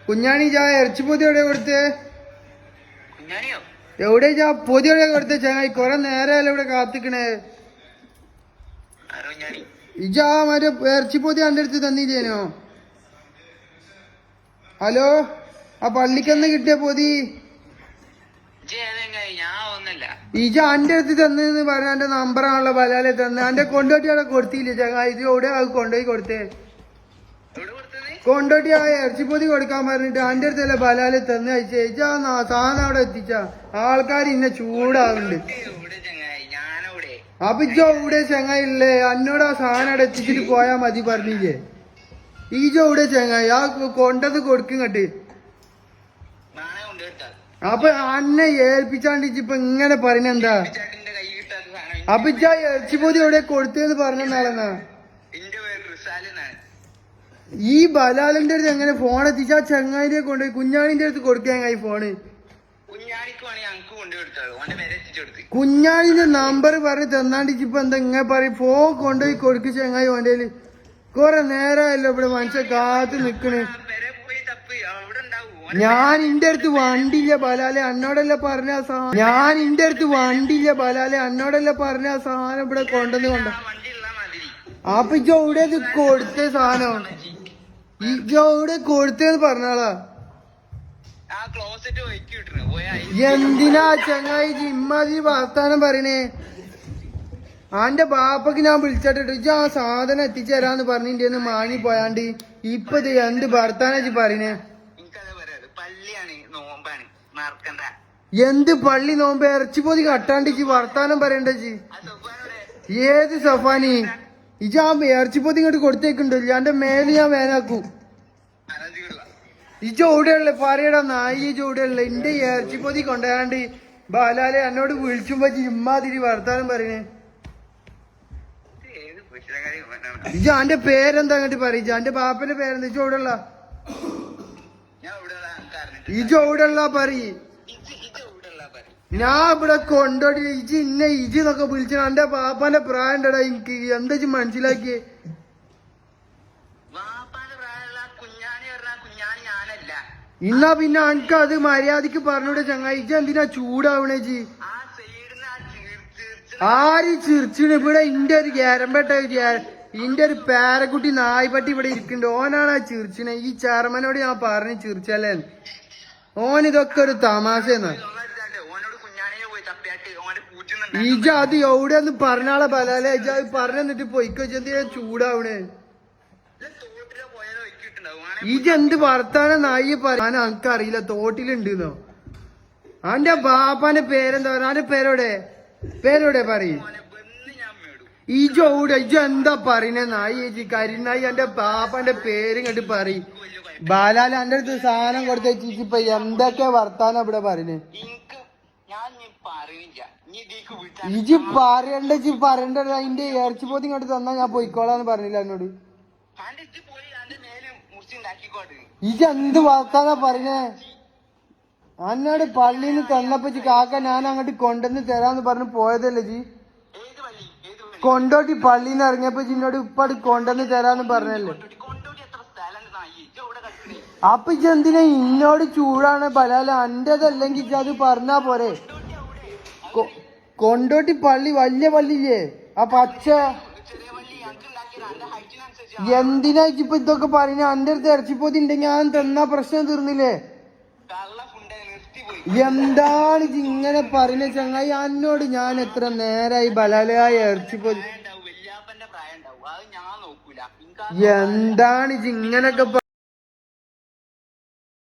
കുഞ്ഞാണി ജാ ഇറച്ചിപ്പൊതി എവിടെ കൊടുത്തേ? എവിടെ ജാ പൊതി എവിടെ കൊടുത്തേ ചങ്ങായി? കൊറേ നേരമല്ല ഇവിടെ കാത്തിക്കണേ. ഇജാ മറ്റേ ഇറച്ചിപ്പൊതി എന്റെ അടുത്ത് തന്നില്ലേനോ? ഹലോ, ആ പള്ളിക്കെന്ന് കിട്ടിയ പൊതി ഇജ എന്റെ അടുത്ത് തന്നെന്ന് പറഞ്ഞ എന്റെ നമ്പറാണല്ലോ ബലാലെ തന്നെ. എന്റെ കൊണ്ടോട്ടി അവിടെ കൊടുത്തില്ലേ ചങ്ങായി? ഇത് എവിടെ കൊണ്ടുപോയി കൊടുത്തേ? കൊണ്ടോട്ടി ആ ഇറച്ചിപ്പൊതി കൊടുക്കാൻ പറഞ്ഞിട്ട് എന്റെ അടുത്തല്ലേ ബലാലെ തന്നെ അയച്ചേ. ഇജാ സാധനം അവിടെ എത്തിച്ച ആൾക്കാർ ഇന്നെ ചൂടാവുന്നുണ്ട്. അപ്പൊ ഇജോ ഇവിടെ ചങ്ങായി ഉള്ളേ? എന്നോട് ആ സാധനം അവിടെ എത്തിച്ചിട്ട് പോയാ മതി പറഞ്ഞില്ലേ? ഈജോ ഇവിടെ ചങ്ങായി ആ കൊണ്ടത് കൊടുക്കുങ്ങട്ട്. അപ്പൊ അന്നെ ഏൽപ്പിച്ചാണ്ട് ഇപ്പൊ ഇങ്ങനെ പറയുന്നെന്താ? അപ്പൊ ഇജാ ഇറച്ചിപ്പൊതി എവിടെ കൊടുത്തേന്ന് പറഞ്ഞാളെന്നാ? ഈ ബലാലിന്റെ അടുത്ത് എങ്ങനെ ഫോൺ എത്തിച്ചാ? ചങ്ങായിന്റെ കൊണ്ടുപോയി കുഞ്ഞാണിന്റെ അടുത്ത് കൊടുക്കാൻ ഫോണ്. കുഞ്ഞാണിന്റെ നമ്പർ പറഞ്ഞ് തന്നാണ്ട് ഇപ്പൊ എന്താ ഇങ്ങനെ പറയും? ഫോൺ കൊണ്ടുപോയി കൊടുക്ക് ചങ്ങായി. ഓന്റെല് കൊറേ നേരമല്ലോ ഇവിടെ മനുഷ്യ കാത്തു നിക്കണ്. ഞാൻ ഇന്റെ അടുത്ത് വണ്ടിയില്ല ബലാലെ, എന്നോടല്ല പറഞ്ഞ സാധനം. ഞാൻ ഇന്റെ അടുത്ത് വണ്ടിയില്ല ബലാലെ, എന്നോടല്ല പറഞ്ഞ സാധനം ഇവിടെ കൊണ്ടുവന്ന് കൊണ്ട. അപ്പൊ ഇജോ ഇവിടെ കൊടുത്ത സാധനം ഇജോ ഇവിടെ കൊടുത്തേന്ന് പറഞ്ഞാളാ. എന്തിനാ ചങ്ങായി ഇമ്മാതിരി വർത്താനം പറയണേ? അന്റെ ബാപ്പക്ക് ഞാൻ വിളിച്ചിട്ടിട്ട് ഇജ ആ സാധനം എത്തിച്ചേരാന്ന് പറഞ്ഞിട്ട് മാങ്ങി പോയാണ്ട് ഇപ്പൊ ഇത് എന്ത് വർത്താനം പറയണേ? എന്ത് പള്ളി നോമ്പ്? ഇറച്ചിപ്പൊതി കട്ടാണ്ട് വർത്താനം പറയണ്ട. ഏത് സഫാനി? ഇജ ആ ഇറച്ചിപ്പൊതി ഇങ്ങോട്ട് കൊടുത്തേക്കുണ്ടല്ലോ. എന്റെ മേല് ഞാൻ വേനാക്കൂ. ഇജ എവിടെയുള്ള പറയടാ നായി? ഇജ എവിടെയുള്ള? എന്റെ ഇറച്ചിപ്പൊതി കൊണ്ടുപോയാണ്ട് ബാലാലെ എന്നോട് വിളിച്ചുമ്പോ ഇമ്മാതിരി വർത്താനം പറയണേ. ഇജ എന്റെ പേരെന്താ അങ്ങോട്ട് പറയിച്ച? എന്റെ ബാപ്പന്റെ പേരെന്താ? ഇജ എവിടെയുള്ള? ഇജ എവിടെയുള്ള പറയ്. ഞാൻ ഇവിടെ കൊണ്ടോടി ഇജി ഇന്നെ ഇജി എന്നൊക്കെ വിളിച്ച എന്റെ പാപ്പാന്റെ പ്രായം ഉണ്ടടാ എനിക്ക്. എന്താ ഇജ് മനസ്സിലാക്കിയേ? ഇന്നാ പിന്നെ എനിക്ക് അത് മര്യാദക്ക് പറഞ്ഞൂടെ ചങ്ങായി? ഇജ എന്തിനാ ചൂടാവണേ ജി? ആര് ചിരിച്ചിന് ഇവിടെ? ഇന്റെ ഒരു ഗ്യാരമ്പേട്ട ഇന്റെ ഒരു പേരക്കുട്ടി നായ്പട്ടി ഇവിടെ ഇരിക്കുന്നുണ്ട്. ഓനാണ് ആ ചിരിച്ചിനെ. ഈ ചെയർമാനോട് ഞാൻ പറഞ്ഞ് ചിരിച്ചല്ലേ? ഓൻ ഇതൊക്കെ ഒരു തമാശന്നാ. ഇജ അത് എവിടെയൊന്ന് പറഞ്ഞാളെ ബലാലെ? ഇജ അത് പറഞ്ഞിട്ട് പൊയ്ക്കോ. എന്തിനാ ചൂടാവണേ? ഇജെന്ത് വർത്താനം നായി പറയാൻ എനിക്കറിയില്ല. തോട്ടിലുണ്ടെന്നോ? അന്റെ ബാപ്പാന്റെ പേരെന്താ പറയാ? അന്റെ പേരോടെ പറയും. ഇജോടെ ഇജ എന്താ പറയുന്നേ നായി? കരിനായി എന്റെ ബാപ്പാന്റെ പേരും കണ്ട് പറയും. ബാലാല എന്റെ അടുത്ത് സാധനം കൊടുത്തേച്ചിപ്പോ എന്തൊക്കെ വർത്താനം ഇവിടെ പറയുന്നേ? ഇജി പറയണ്ട പറയണ്ട. അതിന്റെ ഇറച്ചിപ്പൊതി ഇങ്ങോട്ട് തന്നാ ഞാൻ പോയിക്കോളാന്ന് പറഞ്ഞില്ല എന്നോട്? ഇജ എന്ത് വർത്താനാ പറയുന്നേ? എന്നോട് പള്ളിന്ന് തന്നപ്പോ കാക്ക ഞാൻ അങ്ങോട്ട് കൊണ്ടുവന്ന് തരാന്ന് പറഞ്ഞ് പോയതല്ലേ ജി? കൊണ്ടോട്ടി പള്ളിന്ന് ഇറങ്ങിയപ്പോ ജിന്നോട് ഇപ്പട് കൊണ്ടുവന്ന് തരാന്ന് പറഞ്ഞല്ലേ? അപ്പൊ ഇജ എന്തിനാ ഇന്നോട് ചൂടാണ് ബലാല? എന്റേതല്ലെങ്കിൽ ഇജ അത് പറഞ്ഞാ പോരെ? കൊണ്ടോട്ടി പള്ളി വലിയ പള്ളിയില്ലേ? ആ പച്ച എന്തിനാ ഇപ്പൊ ഇതൊക്കെ പറയുന്ന? എന്റെ അടുത്ത് ഇറച്ചിപ്പൊതി ഉണ്ടെങ്കിൽ ഞാൻ തന്നാ പ്രശ്നം തീർന്നില്ലേ? എന്താണ് ഇങ്ങനെ പറയുന്ന ചങ്ങായി? എന്നോട് ഞാൻ എത്ര നേരായി ബലാലയായ ഇറച്ചിപ്പൊതി. എന്താണ് ഇങ്ങനൊക്കെ